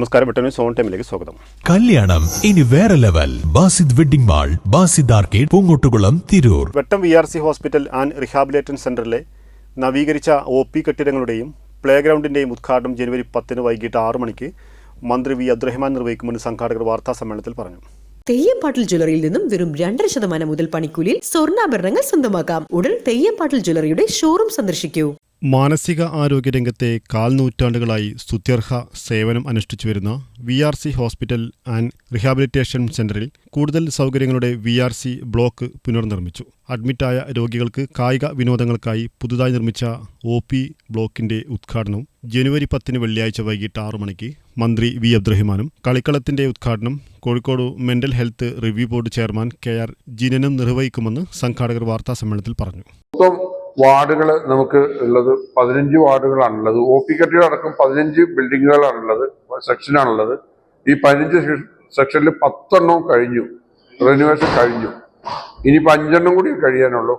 നമസ്കാരം, വെട്ടന്യൂസ് ഓൺ ടൈമിലേക്ക് സ്വാഗതം. കല്യാണം ഇനി വേറെ level. Basid wedding mall, Basid arcade, Poongottukulam, Tirur. വെട്ടം VRC ഹോസ്പിറ്റൽ ആൻഡ് റീഹാബിലിറ്റേഷൻ സെന്ററിലെ നവീകരിച്ച OP കെട്ടിടങ്ങളുടെയും പ്ലേ ഗ്രൗണ്ടിന്റെയും ഉദ്ഘാടനം ജനുവരി 10 വൈകിട്ട് 6 മണിക്ക് മന്ത്രി വി അബ്ദുറഹ്മാൻ നിർവഹിക്കുമെന്ന് സംഘാടകർ വാർത്താ സമ്മേളനത്തിൽ പറഞ്ഞു. തെയ്യംപാട്ടിൽ ജ്വല്ലറിയിൽ നിന്നും വെറും 2% മുതൽ പണിക്കൂലിയിൽ സ്വർണ്ണാഭരണങ്ങൾ സ്വന്തമാക്കാം. ഉടൻ തെയ്യംപാട്ടിൽ ജ്വല്ലറിയുടെ ഷോറൂം സന്ദർശിക്കൂ. മാനസിക ആരോഗ്യരംഗത്തെ 4 നൂറ്റാണ്ടുകളായി സ്തുത്യർഹ സേവനം അനുഷ്ഠിച്ചു വരുന്ന VRC ഹോസ്പിറ്റൽ ആൻഡ് റീഹാബിലിറ്റേഷൻ സെന്ററിൽ കൂടുതൽ സൗകര്യങ്ങളുടെ VRC ബ്ലോക്ക് പുനർനിർമ്മിച്ചു. അഡ്മിറ്റായ രോഗികൾക്ക് കായിക വിനോദങ്ങൾക്കായി പുതുതായി നിർമ്മിച്ച OP ബ്ലോക്കിന്റെ ഉദ്ഘാടനം ജനുവരി 10 വെള്ളിയാഴ്ച വൈകിട്ട് 6 മണിക്ക് മന്ത്രി വി അബ്ദുറഹ്മാനും കളിക്കളത്തിന്റെ ഉദ്ഘാടനം Kozhikode mental health review board chairman KR ജിനനും നിർവഹിക്കുമെന്ന് സംഘാടകർ വാർത്താ സമ്മേളനത്തിൽ പറഞ്ഞു. വാർഡുകൾ നമുക്ക് ഉള്ളത് 15 വാർഡുകളാണുള്ളത്. OP കെട്ടിടം അടക്കം 15 ബിൽഡിങ്ങുകളാണുള്ളത്, സെക്ഷനാണുള്ളത്. ഈ 15 സെക്ഷനിൽ 10 എണ്ണവും കഴിഞ്ഞു, റിനോവേഷൻ കഴിഞ്ഞു. ഇനിയിപ്പോൾ 5 എണ്ണം കൂടി കഴിയാനുള്ളൂ.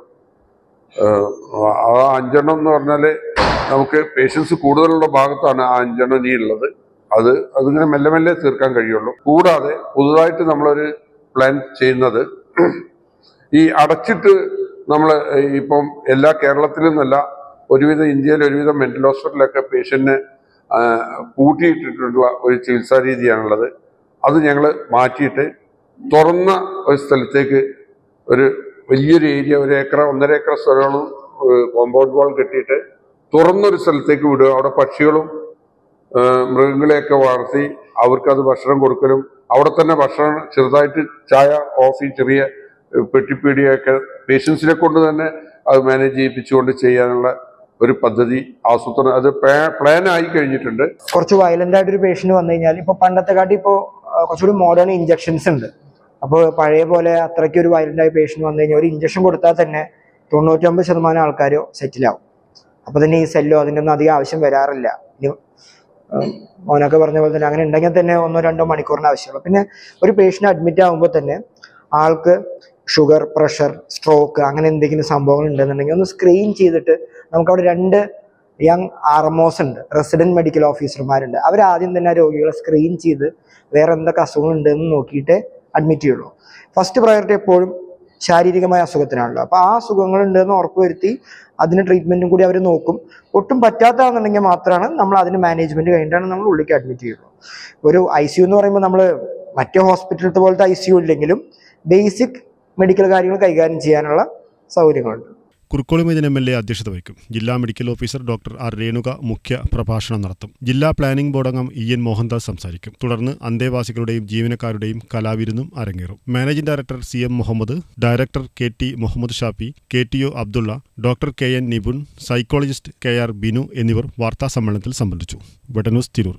ആ 5 എണ്ണം എന്ന് പറഞ്ഞാൽ നമുക്ക് പേഷ്യൻസ് കൂടുതലുള്ള ഭാഗത്താണ് ആ 5 എണ്ണം ഇനി ഉള്ളത്. അതിങ്ങനെ മെല്ലെ മെല്ലെ തീർക്കാൻ കഴിയുള്ളൂ. കൂടാതെ പുതുതായിട്ട് നമ്മളൊരു പ്ലാൻ ചെയ്യുന്നത്, ഈ അടച്ചിട്ട് നമ്മൾ ഇപ്പം എല്ലാ കേരളത്തിലും നിന്നല്ല, ഒരുവിധം ഇന്ത്യയിലെ ഒരുവിധം മെന്റൽ ഹോസ്പിറ്റലൊക്കെ പേഷ്യന്റിനെ പൂട്ടിയിട്ടിട്ടുള്ള ഒരു ചികിത്സാ രീതിയാണുള്ളത്. അത് ഞങ്ങൾ മാറ്റിയിട്ട് തുറന്ന ഒരു സ്ഥലത്തേക്ക്, ഒരു വലിയൊരു ഏരിയ, 1 ഏക്കർ 1.5 ഏക്കർ സ്ഥലങ്ങളും കോമ്പൗണ്ട് വാൾ കെട്ടിയിട്ട് തുറന്നൊരു സ്ഥലത്തേക്ക് വിടുക. അവിടെ പക്ഷികളും മൃഗങ്ങളെയൊക്കെ വളർത്തി അവർക്കത് ഭക്ഷണം കൊടുക്കലും, അവിടെ തന്നെ ഭക്ഷണം ചെറുതായിട്ട് ചായ, കോഫി, ചെറിയ പെട്ടിപ്പീടിയൊക്കെ പേഷ്യൻസിനെ കൊണ്ട് തന്നെ അത് മാനേജ് ചെയ്യിപ്പിച്ചുകൊണ്ട് ചെയ്യാനുള്ള ഒരു പദ്ധതി ആസൂത്രണം, അത് പ്ലാൻ ആയി കഴിഞ്ഞിട്ടുണ്ട്. കുറച്ച് വയലന്റ് ആയിട്ടൊരു പേഷ്യന്റ് വന്നു കഴിഞ്ഞാൽ ഇപ്പോൾ പണ്ടത്തെ കാട്ടി ഇപ്പോൾ കുറച്ചുകൂടി മോഡേൺ ഇഞ്ചക്ഷൻസ് ഉണ്ട്. അപ്പോൾ പഴയ പോലെ അത്രയ്ക്ക് ഒരു വയലന്റ് ആയ പേഷ്യന്റ് വന്നു കഴിഞ്ഞാൽ ഒരു ഇഞ്ചക്ഷൻ കൊടുത്താൽ തന്നെ 99% ആൾക്കാരോ സെറ്റിലാവും. അപ്പോൾ തന്നെ ഈ സെല്ലോ അതിൻ്റെ ഒന്നും അധികം ആവശ്യം വരാറില്ല. മോനൊക്കെ പറഞ്ഞ പോലെ തന്നെ അങ്ങനെ ഉണ്ടെങ്കിൽ തന്നെ 1-2 മണിക്കൂറിന് ആവശ്യമുള്ളൂ. പിന്നെ ഒരു പേഷ്യന്റ് അഡ്മിറ്റ് ആകുമ്പോൾ തന്നെ ആൾക്ക് ഷുഗർ, പ്രഷർ, സ്ട്രോക്ക് അങ്ങനെ എന്തെങ്കിലും സംഭവങ്ങൾ ഉണ്ടെന്നുണ്ടെങ്കിൽ ഒന്ന് സ്ക്രീൻ ചെയ്തിട്ട്, നമുക്കവിടെ 2 യങ് RMOs ഉണ്ട്, റെസിഡന്റ് മെഡിക്കൽ ഓഫീസർമാരുണ്ട്. അവരാദ്യം തന്നെ രോഗികളെ സ്ക്രീൻ ചെയ്ത് വേറെ എന്തൊക്കെ അസുഖങ്ങൾ ഉണ്ടെന്ന് നോക്കിയിട്ട് അഡ്മിറ്റ് ചെയ്യുള്ളൂ. ഫസ്റ്റ് പ്രയോറിറ്റി എപ്പോഴും ശാരീരികമായ അസുഖത്തിനാണല്ലോ. അപ്പോൾ ആ അസുഖങ്ങൾ ഉണ്ടെന്ന് ഉറപ്പുവരുത്തി അതിന് ട്രീറ്റ്മെന്റും കൂടി അവർ നോക്കും. ഒട്ടും പറ്റാത്തതാണെന്നുണ്ടെങ്കിൽ മാത്രമാണ് നമ്മൾ അതിന് മാനേജ്മെന്റ് കഴിഞ്ഞിട്ടാണ് നമ്മൾ ഉള്ളിലേക്ക് അഡ്മിറ്റ് ചെയ്യുള്ളൂ. ഒരു ICU എന്ന് പറയുമ്പോൾ നമ്മൾ മറ്റേ ഹോസ്പിറ്റലത്തെ പോലത്തെ ICU ഇല്ലെങ്കിലും ബേസിക് മെഡിക്കൽ കാര്യങ്ങൾ കൈകാര്യം ചെയ്യാനുള്ള സൗകര്യങ്ങളുണ്ട്. കുറുക്കോളി മൈതാൻ MLA അധ്യക്ഷത വഹിക്കും. ജില്ലാ medical officer doctor R Renuka മുഖ്യ പ്രഭാഷണം നടത്തും. ജില്ലാ പ്ലാനിംഗ് ബോർഡ് അംഗം EN മോഹൻദാസ് സംസാരിക്കും. തുടർന്ന് അന്തേവാസികളുടെയും ജീവനക്കാരുടെയും കലാവിരുന്നും അരങ്ങേറും. Managing director CM Muhammad, director KT Muhammad Shafi, KTO Abdulla, doctor KN Nipun, psychologist KR Binu എന്നിവർ വാർത്താ സമ്മേളനത്തിൽ സംബന്ധിച്ചു. വെട്ടന്യൂസ്, തിരൂർ.